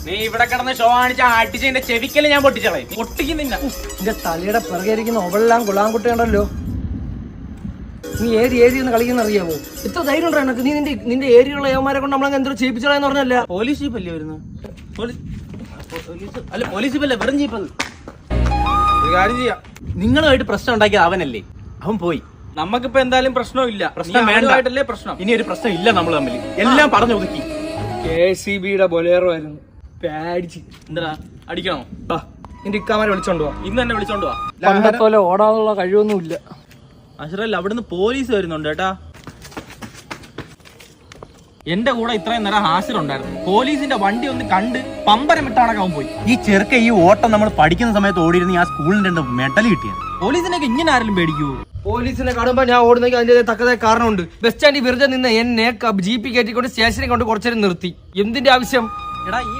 നീ ഇവിടെ കിടന്ന് ഷോ കാണിച്ച അടിച്ചതിന്റെ ചെവിക്കല് ഞാൻ പൊട്ടിച്ചളെ പൊട്ടിക്കുന്നില്ല. നിന്റെ തലയുടെ പിറകെയിരിക്കുന്ന ഒവളെല്ലാം കുളാൻകുട്ടിയുണ്ടല്ലോ. നീ ഏരി ഒന്ന് കളിക്കുന്ന അറിയാവോ? എത്ര ധൈര്യം ഉണ്ടോ എനക്ക്? നീ നിന്റെ ഏരിയുള്ള യവന്മാരെ കൊണ്ട് നമ്മളെ എന്തോ ചെയ്യിപ്പിച്ചോളെന്ന് പറഞ്ഞല്ല. പോലീസ് ജീപ്പല്ലേ വരുന്നത്? അല്ല പോലീസ് ജീപ്പല്ലേ, വെറും ജീപ്പത്. ഒരു കാര്യം ചെയ്യാം, നിങ്ങളുമായിട്ട് പ്രശ്നം ഉണ്ടാക്കിയത് അവനല്ലേ, അവൻ പോയി. നമുക്കിപ്പോ എന്തായാലും പ്രശ്നമില്ല. പ്രശ്നം വേണ്ടല്ലേ പ്രശ്നം. ഇനി ഒരു പ്രശ്നം ഇല്ല നമ്മൾ തമ്മിൽ. എല്ലാം പറഞ്ഞു ഒതുക്കി. KCBയുടെ ബൊലേറോ ആയിരുന്നു പേടിച്ച്. എന്താ അടിക്കണോ? നിന്റെ ഇക്കാമാരെ വിളിച്ചോണ്ട് പോവാ. ഇന്ന് തന്നെ വിളിച്ചോണ്ട് പോവാ. പണ്ടത്തോലെ ഓടാനുള്ള കഴിവൊന്നുമില്ല. അഷ്റല്ല, അവിടുന്ന് പോലീസ് വരുന്നുണ്ട് കേട്ടാ. എന്റെ കൂടെ ഇത്രയും നേരം ഹാസിറുണ്ടായിരുന്നു. പോലീസിന്റെ വണ്ടി ഒന്ന് കണ്ട് പമ്പരം വിട്ടാണൊക്കെ അവൻ പോയി. ഈ ചെറുക്ക ഈ ഓട്ടം നമ്മൾ പഠിക്കുന്ന സമയത്ത് ഓടിയിരുന്ന ആ സ്കൂളിന്റെ 2 മെഡൽ കിട്ടിയത്. പോലീസിനൊക്കെ ഇങ്ങനെ ആരെങ്കിലും പേടിക്കൂ? പോലീസിനെ കാണുമ്പോ ഞാൻ ഓടുന്നെങ്കിൽ അതിന്റെ തക്കതായ കാരണമുണ്ട്. ബസ് സ്റ്റാൻഡിൽ വെറുതെ നിന്ന് എന്നെ GP കയറ്റിക്കൊണ്ട് സ്റ്റേഷനിൽ കൊണ്ട് കുറച്ചേരം നിർത്തി. എന്തിന്റെ ആവശ്യം? എടാ ഈ